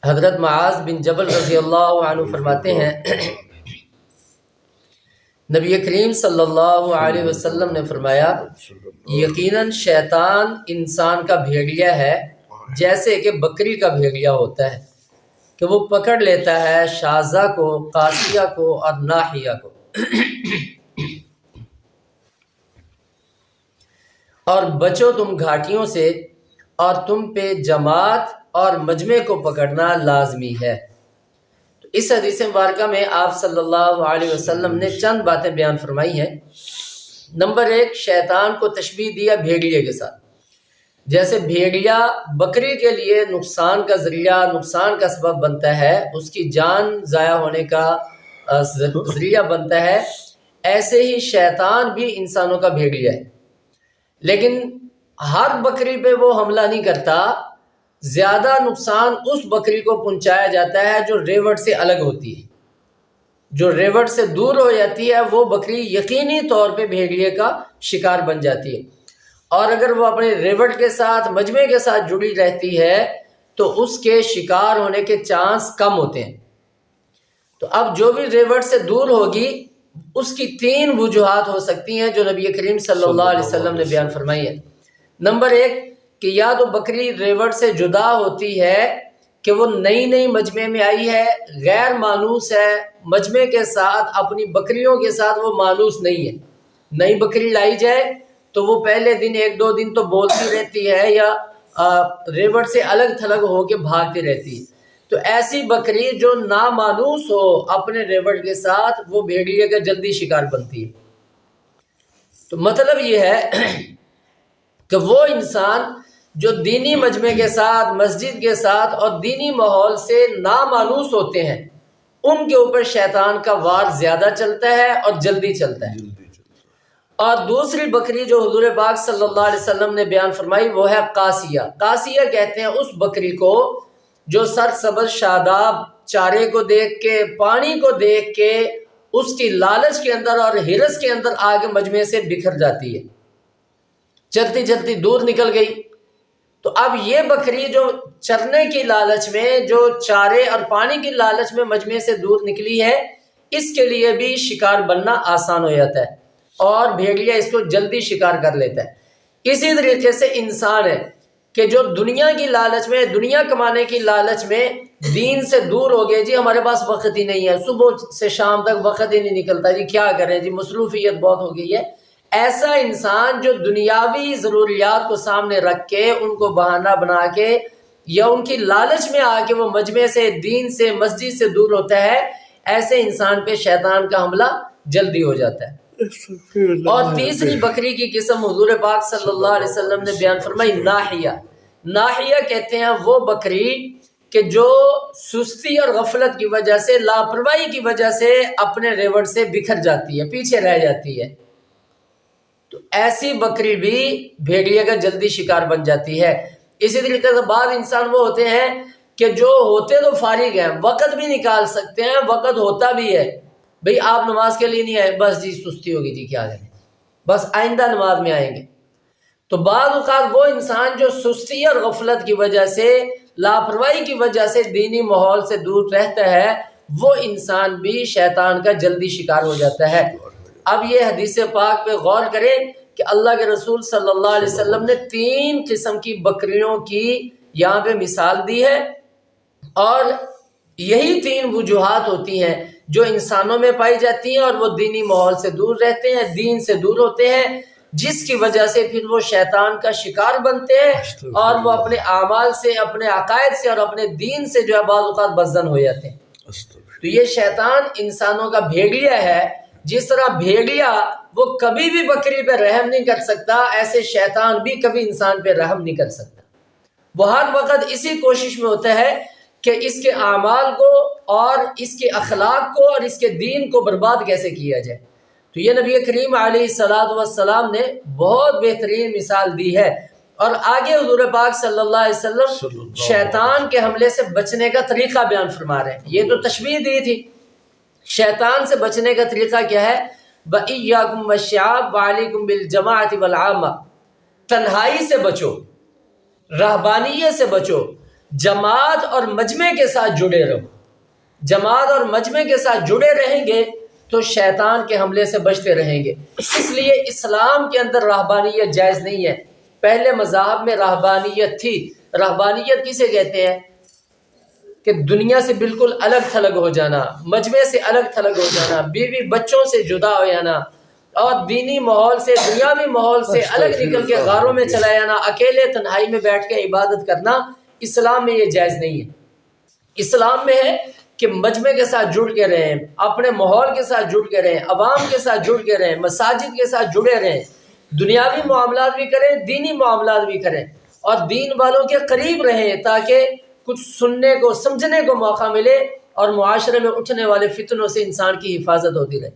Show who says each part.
Speaker 1: حضرت معاذ بن جبل رضی اللہ عنہ فرماتے ہیں نبی کریم صلی اللہ علیہ وسلم نے فرمایا یقیناً شیطان انسان کا بھیڑیا ہے جیسے کہ بکری کا بھیڑیا ہوتا ہے کہ وہ پکڑ لیتا ہے شازہ کو، قاسیہ کو اور ناحیہ کو، اور بچو تم گھاٹیوں سے، اور تم پہ جماعت اور مجمع کو پکڑنا لازمی ہے۔ تو اس حدیث مبارکہ میں آپ صلی اللہ علیہ وسلم نے چند باتیں بیان فرمائی ہیں۔ نمبر 1، شیطان کو تشبیہ دیا بھیڑیے کے ساتھ، جیسے بھیڑیا بکری کے لیے نقصان کا ذریعہ، نقصان کا سبب بنتا ہے، اس کی جان ضائع ہونے کا ذریعہ بنتا ہے، ایسے ہی شیطان بھی انسانوں کا بھیڑیا ہے، لیکن ہر بکری پہ وہ حملہ نہیں کرتا، زیادہ نقصان اس بکری کو پہنچایا جاتا ہے جو ریوڑ سے الگ ہوتی ہے، جو ریوڑ سے دور ہو جاتی ہے وہ بکری یقینی طور پہ بھیڑیے کا شکار بن جاتی ہے، اور اگر وہ اپنے ریوڑ کے ساتھ، مجمع کے ساتھ جڑی رہتی ہے تو اس کے شکار ہونے کے چانس کم ہوتے ہیں۔ تو اب جو بھی ریوڑ سے دور ہوگی اس کی 3 وجوہات ہو سکتی ہیں جو نبی کریم صلی اللہ علیہ وسلم نے بیان فرمائی ہے۔ نمبر 1 کہ یا تو بکری ریوڑ سے جدا ہوتی ہے کہ وہ نئی مجمع میں آئی ہے، غیر مانوس ہے، مجمع کے ساتھ اپنی بکریوں کے ساتھ وہ مانوس نہیں ہے، نئی بکری لائی جائے تو وہ پہلے دن 1-2 دن تو بولتی رہتی ہے یا ریوڑ سے الگ تھلگ ہو کے بھاگتی رہتی ہے، تو ایسی بکری جو نامانوس ہو اپنے ریوڑ کے ساتھ وہ بھیڑیے کا جلدی شکار بنتی ہے۔ تو مطلب یہ ہے کہ وہ انسان جو دینی مجمع کے ساتھ، مسجد کے ساتھ اور دینی ماحول سے نامانوس ہوتے ہیں ان کے اوپر شیطان کا وار زیادہ چلتا ہے اور جلدی چلتا ہے۔ اور دوسری بکری جو حضور پاک صلی اللہ علیہ وسلم نے بیان فرمائی وہ ہے قاسیہ۔ قاسیہ کہتے ہیں اس بکری کو جو سرسبز شاداب چارے کو دیکھ کے، پانی کو دیکھ کے اس کی لالچ کے اندر اور ہرس کے اندر آگے مجمع سے بکھر جاتی ہے، چلتی چلتی دور نکل گئی۔ تو اب یہ بکری جو چرنے کی لالچ میں، جو چارے اور پانی کی لالچ میں مجمع سے دور نکلی ہے، اس کے لیے بھی شکار بننا آسان ہو جاتا ہے اور بھیڑیا اس کو جلدی شکار کر لیتا ہے۔ اسی طریقے سے انسان ہے کہ جو دنیا کی لالچ میں، دنیا کمانے کی لالچ میں دین سے دور ہو گئے، جی ہمارے پاس وقت ہی نہیں ہے، صبح سے شام تک وقت ہی نہیں نکلتا، جی کیا کریں، جی مصروفیت بہت ہو گئی ہے۔ ایسا انسان جو دنیاوی ضروریات کو سامنے رکھ کے ان کو بہانہ بنا کے یا ان کی لالچ میں آ کے وہ مجمع سے، دین سے، مسجد سے دور ہوتا ہے، ایسے انسان پہ شیطان کا حملہ جلدی ہو جاتا ہے۔ اور تیسری بکری کی قسم حضور پاک صلی اللہ علیہ وسلم نے بیان فرمائی ناحیہ۔ ناحیہ کہتے ہیں وہ بکری کہ جو سستی اور غفلت کی وجہ سے، لاپرواہی کی وجہ سے اپنے ریوڑ سے بکھر جاتی ہے، پیچھے رہ جاتی ہے، تو ایسی بکری بھی بھیڑیے کا جلدی شکار بن جاتی ہے۔ اسی طریقے سے بعض انسان وہ ہوتے ہیں کہ جو ہوتے تو فارغ ہیں، وقت بھی نکال سکتے ہیں، وقت ہوتا بھی ہے، بھئی آپ نماز کے لیے نہیں آئے، بس جی سستی ہوگی، جی کیا کریں، بس آئندہ نماز میں آئیں گے۔ تو بعض اوقات وہ انسان جو سستی اور غفلت کی وجہ سے، لاپرواہی کی وجہ سے دینی ماحول سے دور رہتا ہے، وہ انسان بھی شیطان کا جلدی شکار ہو جاتا ہے۔ اب یہ حدیث پاک پہ غور کریں کہ اللہ کے رسول صلی اللہ علیہ وسلم نے 3 قسم کی بکریوں کی یہاں پہ مثال دی ہے، اور یہی 3 وجوہات ہوتی ہیں جو انسانوں میں پائی جاتی ہیں، اور وہ دینی ماحول سے دور رہتے ہیں، دین سے دور ہوتے ہیں، جس کی وجہ سے پھر وہ شیطان کا شکار بنتے ہیں اور وہ اپنے اعمال سے، اپنے عقائد سے اور اپنے دین سے جو ہے بعض اوقات بدظن ہو جاتے ہیں۔ تو یہ شیطان انسانوں کا بھیڑیا ہے، جس طرح بھیڑیا وہ کبھی بھی بکری پہ رحم نہیں کر سکتا، ایسے شیطان بھی کبھی انسان پہ رحم نہیں کر سکتا۔ وہ ہر وقت اسی کوشش میں ہوتا ہے کہ اس کے اعمال کو اور اس کے اخلاق کو اور اس کے دین کو برباد کیسے کیا جائے۔ تو یہ نبی کریم علیہ السلام نے بہت بہترین مثال دی ہے، اور آگے حضور پاک صلی اللہ علیہ وسلم شیطان کے حملے سے بچنے کا طریقہ بیان فرما رہے ہیں۔ یہ تو تشبیہ دی تھی، شیطان سے بچنے کا طریقہ کیا ہے؟ وَإِيَّاكُمْ وَالشِّعَابَ وَعَلَيْكُمْ بِالْجَمَاعَةِ وَالْعَامَّةِ، تنہائی سے بچو، رہبانیت سے بچو، جماعت اور مجمع کے ساتھ جڑے رہو. جماعت اور مجمع کے ساتھ جڑے رہیں گے تو شیطان کے حملے سے بچتے رہیں گے. اس لیے اسلام کے اندر رہبانیت جائز نہیں ہے. پہلے مذاہب میں رہبانیت تھی. رہبانیت کسے کہتے ہیں؟ کہ دنیا سے بالکل الگ تھلگ ہو جانا، مجمع سے الگ تھلگ ہو جانا، بیوی بچوں سے جدا ہو جانا، اور دینی ماحول سے، دنیاوی ماحول سے الگ نکل کے غاروں میں چلا جانا، اکیلے تنہائی میں بیٹھ کے عبادت کرنا. اسلام میں یہ جائز نہیں ہے. اسلام میں ہے کہ مجمع کے ساتھ جڑ کے رہیں، اپنے ماحول کے ساتھ جڑ کے رہیں، عوام کے ساتھ جڑ کے رہیں، مساجد کے ساتھ جڑے رہیں، دنیاوی معاملات بھی کریں، دینی معاملات بھی کریں، اور دین والوں کے قریب رہیں تاکہ کچھ سننے کو، سمجھنے کو موقع ملے، اور معاشرے میں اٹھنے والے فتنوں سے انسان کی حفاظت ہوتی رہے.